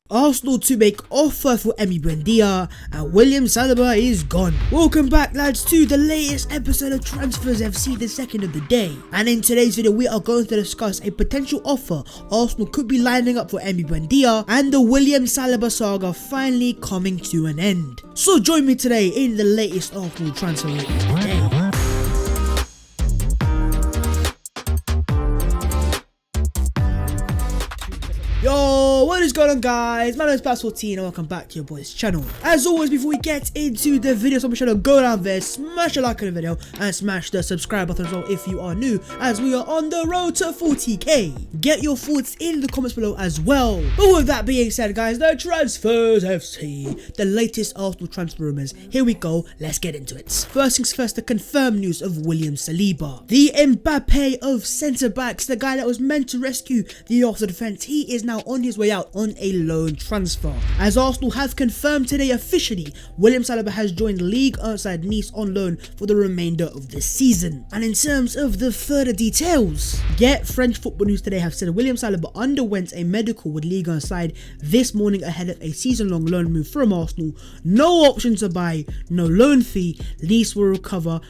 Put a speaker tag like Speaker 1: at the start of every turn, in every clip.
Speaker 1: Arsenal to make offer for Emi Buendia, and William Saliba is gone. Welcome back, lads, to the latest episode of Transfers FC, the second of the day. And in today's video, we are going to discuss a potential offer Arsenal could be lining up for Emi Buendia, and the William Saliba saga finally coming to an end. So join me today in the latest Arsenal transfer of the day. Yo, what is going on, guys? My name is Pass14 and welcome back to your boys channel. As always, before we get into the video, so make sure to go down there, smash a like on the video and smash the subscribe button as well if you are new, as we are on the road to 40k. Get your thoughts in the comments below as well. But with that being said, guys, the Transfers FC, the latest Arsenal transfer rumours. Here we go, let's get into it. First things first, the confirmed news of William Saliba, the Mbappe of centre backs, the guy that was meant to rescue the Arsenal defence. He is now on his way out on a loan transfer. As Arsenal have confirmed today officially, William Saliba has joined Ligue 1 side Nice on loan for the remainder of the season. And in terms of the further details, French football news today have said William Saliba underwent a medical with Ligue 1 side this morning ahead of a season-long loan move from Arsenal. No option to buy, no loan fee. Nice will cover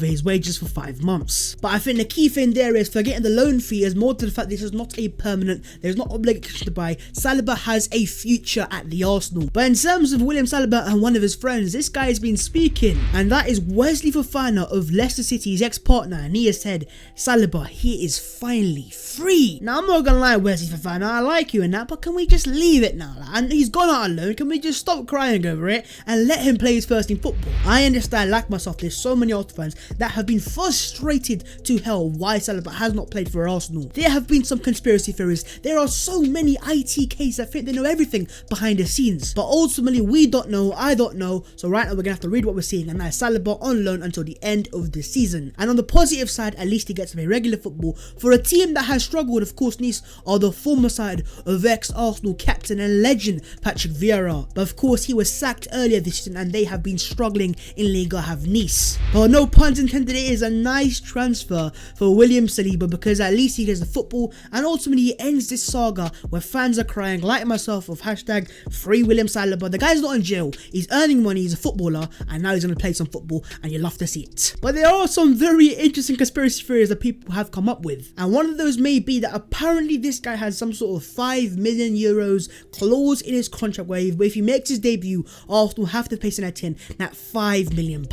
Speaker 1: his wages for 5 months. But I think the key thing there is forgetting the loan fee is more to the fact this is not a permanent, there's not obligation to buy. Saliba has a future at the Arsenal. But in terms of William Saliba and one of his friends, this guy has been speaking, and that is Wesley Fofana of Leicester City's ex-partner, and he has said Saliba, he is finally free. Now I'm not gonna lie, Wesley Fofana, I like you and that, but can we just leave it now? And he's gone out on loan. Can we just stop crying over it and let him play his first team football? I understand, like myself, there's so many Arsenal fans that have been frustrated to hell why Saliba has not played for Arsenal. There have been some conspiracy theories. There are so many ITKs that think they know everything behind the scenes, but ultimately we don't know, I don't know. So right now we're gonna have to read what we're seeing, and that's Saliba on loan until the end of the season. And on the positive side, at least he gets to play regular football for a team that has struggled. Of course, Nice are the former side of ex-Arsenal captain and legend Patrick Vieira, but of course he was sacked earlier this season and they have been struggling in Liga have Nice. But no puns intended, it is a nice transfer for William Saliba because at least he gets the football, and ultimately he ends this saga where fans are crying like myself of hashtag free William Saliba. The guy's not in jail, he's earning money, he's a footballer, and now he's going to play some football, and you love to see it. But there are some very interesting conspiracy theories that people have come up with, and one of those may be that apparently this guy has some sort of 5 million euros clause in his contract where if he makes his debut, Arsenal have to pay Senetin that £5 million.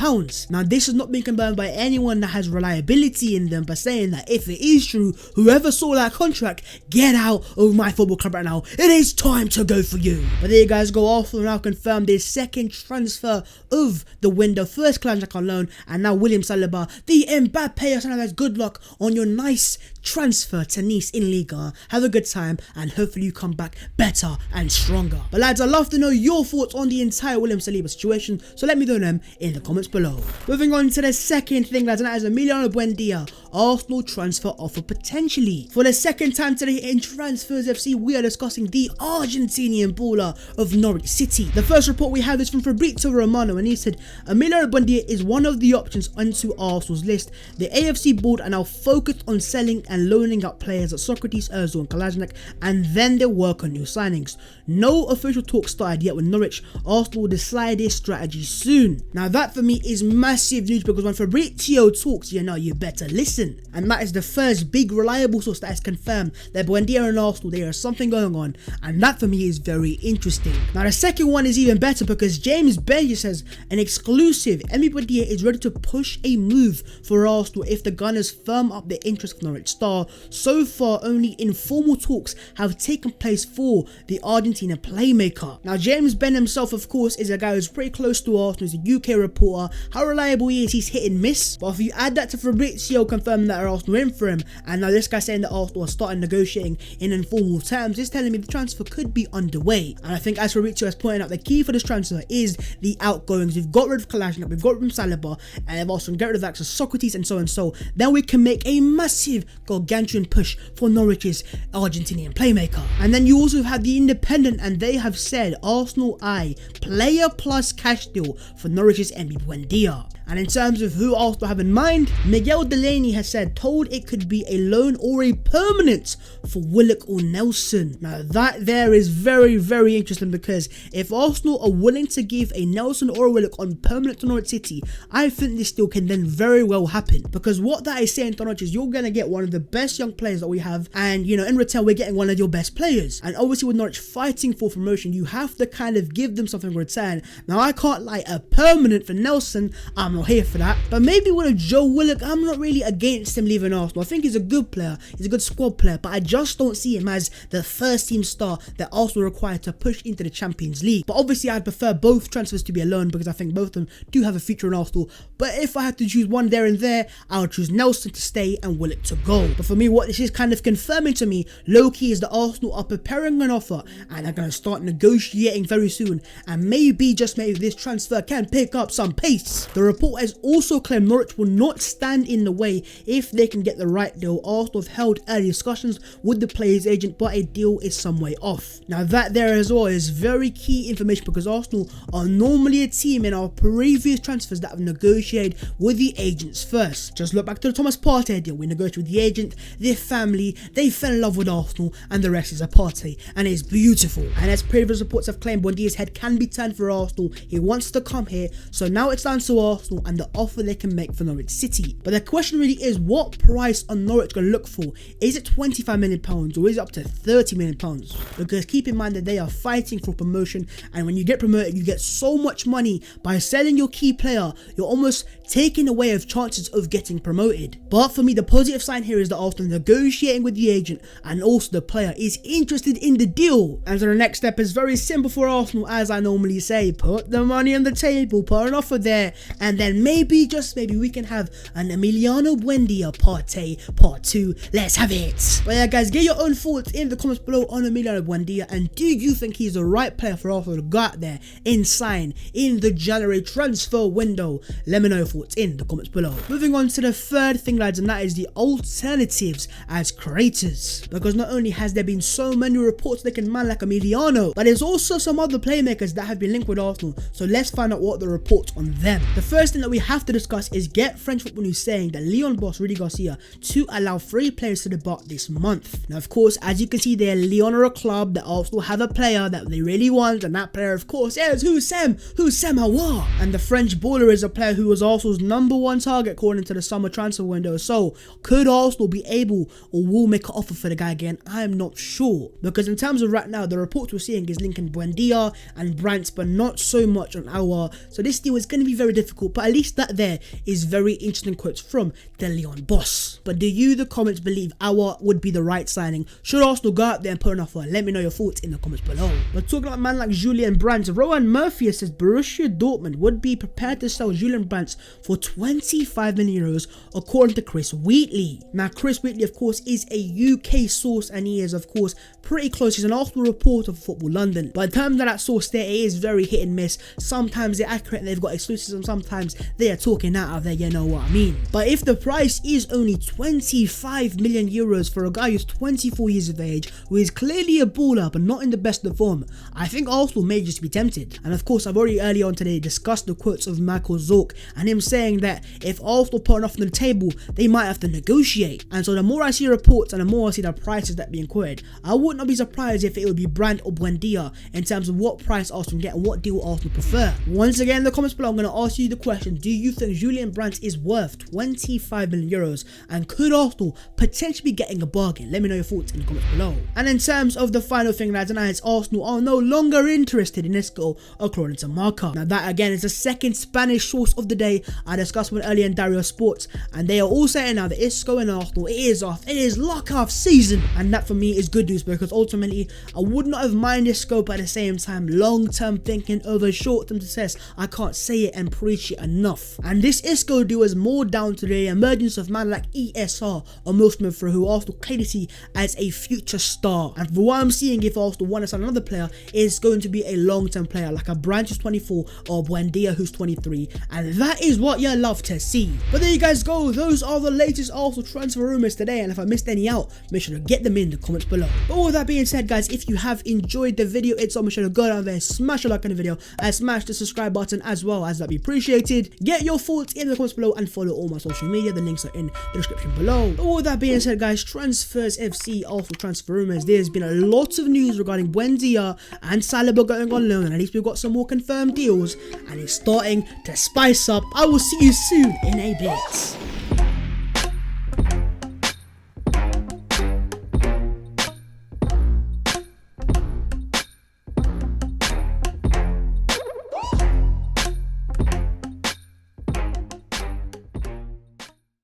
Speaker 1: Now this has not been confirmed by anyone that has reliability in them, but saying that if it is true, whoever saw that contract, get out of my football club right now. It is time to go for you. But there you guys go. Arsenal now confirmed their second transfer of the window. First Kalajdziak on loan, and now William Saliba, the Mbappe of Saliba. Good luck on your nice transfer to Nice in Liga. Have a good time, and hopefully you come back better and stronger. But lads, I'd love to know your thoughts on the entire William Saliba situation, so let me know them in the comments below. Moving on to the second thing, lads, and that is Emi Buendia, Arsenal transfer offer potentially. For the second time today in Transfers FC, we are discussing the Argentinian baller of Norwich City. The first report we have is from Fabrizio Romano, and he said Emi Buendia is one of the options onto Arsenal's list. The AFC board are now focused on selling and loaning out players at Socrates, Ozil and Kalajdziak, and then they'll work on new signings. No official talk started yet with Norwich. Arsenal will decide their strategy soon. Now that for me is massive news, because when Fabrizio talks, you know you better listen. And that is the first big reliable source that has confirmed that Buendia and Arsenal, there is something going on, and that for me is very interesting. Now the second one is even better, because James Benji says an exclusive, Emi Buendia is ready to push a move for Arsenal if the Gunners firm up their interest with Norwich star. So far only informal talks have taken place for the Argentina playmaker. Now James Ben himself, of course, is a guy who's pretty close to Arsenal, he's a UK reporter. How reliable he is, he's hit and miss. But if you add that to Fabrizio confirming that Arsenal in for him, and now this guy saying that Arsenal are starting negotiating in informal terms, it's telling me the transfer could be underway. And I think, as Fabrizio has pointed out, the key for this transfer is the outgoings. We've got rid of Kalajdziak, we've got rid of Saliba, and they've also got rid of access Socrates and so and so. Then we can make a massive gargantuan push for Norwich's Argentinian playmaker. And then you also have the Independent, and they have said Arsenal player plus cash deal for Norwich's Emi Buendia. And in terms of who Arsenal have in mind, Miguel Delaney has said told it could be a loan or a permanent for Willock or Nelson. Now that there is very interesting, because if Arsenal are willing to give a Nelson or a Willock on permanent to Norwich City, I think this deal can then very well happen, because what that is saying to Norwich is you're going to get one of the best young players that we have, and you know, in return we're getting one of your best players. And obviously with Norwich fighting for promotion, you have to kind of give them something in return. Now I can't lie, a permanent for Nelson, I'm not here for that, but maybe with a Joe Willock, I'm not really against him leaving Arsenal. I think he's a good player, he's a good squad player, but I just don't see him as the first team star that Arsenal require to push into the Champions League. But obviously I'd prefer both transfers to be a loan, because I think both of them do have a future in Arsenal. But if I had to choose one there and there, I would choose Nelson to stay and Willock to go. But for me, what this is kind of confirming to me, low-key, is that Arsenal are preparing an offer and are going to start negotiating very soon, and maybe, just maybe, this transfer can pick up some pace. The report has also claimed Norwich will not stand in the way if they can get the right deal. Arsenal have held early discussions with the player's agent, but a deal is some way off. Now that there as well is very key information, because Arsenal are normally a team in our previous transfers that have negotiated with the agents first. Just look back to the Thomas Partey deal. We negotiated with the agent, their family, they fell in love with Arsenal, and the rest is a Partey, and it's beautiful. And as previous reports have claimed, Buendia's head can be turned for Arsenal. He wants to come here, so now it's down to Arsenal and the offer they can make for Norwich City. But the question really is, what price are Norwich going to look for? Is it £25 million or is it up to £30 million? Because keep in mind that they are fighting for promotion, and when you get promoted you get so much money. By selling your key player, you're almost taking away of chances of getting promoted. But for me, the positive sign here is that Arsenal are negotiating with the agent, and also the player is interested in the deal. And so the next step is very simple for Arsenal, as I normally say: put the money on the table, put an offer there, and then maybe, just maybe, we can have an Emiliano Buendia Partey part 2. Let's have it. But yeah guys, get your own thoughts in the comments below on Emiliano Buendia, and do you think he's the right player for Arsenal to go out there and sign in the January transfer window? Let me know your thoughts in the comments below. Moving on to the third thing, lads, and that is the alternatives as creators, because not only has there been so many reports they can man like Emiliano, but there's also some other playmakers that have been linked with Arsenal. So let's find out what the reports on them. The first thing that we have to discuss is Get French Football News saying that Lyon boss Rudy Garcia to allow 3 players to depart this month. Now of course, as you can see there, Lyon are a club that Arsenal have a player that they really want, and that player of course is Houssem Aouar. And the French baller is a player who was Arsenal's #1 target according to the summer transfer window. So could Arsenal be able or will make an offer for the guy again? I'm not sure, because in terms of right now, the reports we're seeing is linking Buendia and Brandt, but not so much on Aouar. So this deal is going to be very difficult, but at least that there is very interesting quotes from the Lyon boss. But do you, the comments, believe Aouar would be the right signing? Should Arsenal go out there and put an offer? Let me know your thoughts in the comments below. But talking about a man like Julian Brandt, Rowan Murphy says Borussia Dortmund would be prepared to sell Julian Brandt for €25 million according to Chris Wheatley. Now Chris Wheatley of course is a UK source, and he is of course pretty close. He's an Arsenal reporter for Football London. But in terms of that source there, it is very hit and miss. Sometimes they're accurate, they've got exclusives, and sometimes they are talking out of there, you know what I mean. But if the price is only €25 million for a guy who's 24 years of age, who is clearly a baller but not in the best of form, I think Arsenal may just be tempted. And of course, I've already earlier on today discussed the quotes of Michael Zorc and him saying that if Arsenal put an offer on the table, they might have to negotiate. And so the more I see reports and the more I see the prices that being quoted, I would not be surprised if it would be Brandt or Buendia in terms of what price Arsenal get and what deal Arsenal prefer. Once again, in the comments below, I'm going to ask you the question: do you think Julian Brandt is worth €25 million, and could Arsenal potentially be getting a bargain? Let me know your thoughts in the comments below. And in terms of the final thing, lads, and that is Arsenal are no longer interested in Isco according to Marca. Now that again is the second Spanish source of the day. I discussed one earlier in Dario Sports, and they are all saying now that Isco and Arsenal, it is off, it is lock-off season, and that for me is good news, because ultimately I would not have minded Isco, but at the same time, long-term thinking over short-term success, I can't say it and preach it enough. And this Isco deal is more down to the emergence of man like ESR or Milsman, for who Arsenal clearly see as a future star. And for what I'm seeing, if Arsenal want to sign another player, is going to be a long-term player like a Brandt who's 24 or Buendia who's 23, and that is what you love to see. But there you guys go, those are the latest Arsenal transfer rumours today, and if I missed any out, make sure to get them in the comments below. But with that being said, guys, if you have enjoyed the video, it's almost sure to go down there, smash a like on the video, and smash the subscribe button as well, as that'd be appreciated. did. Get your thoughts in the comments below and follow all my social media. The links are in the description below. But with that being said, guys, Transfers FC, also transfer rumors. There's been a lot of news regarding Buendia and Saliba going on loan, and at least we've got some more confirmed deals, and it's starting to spice up. I will see you soon in a bit.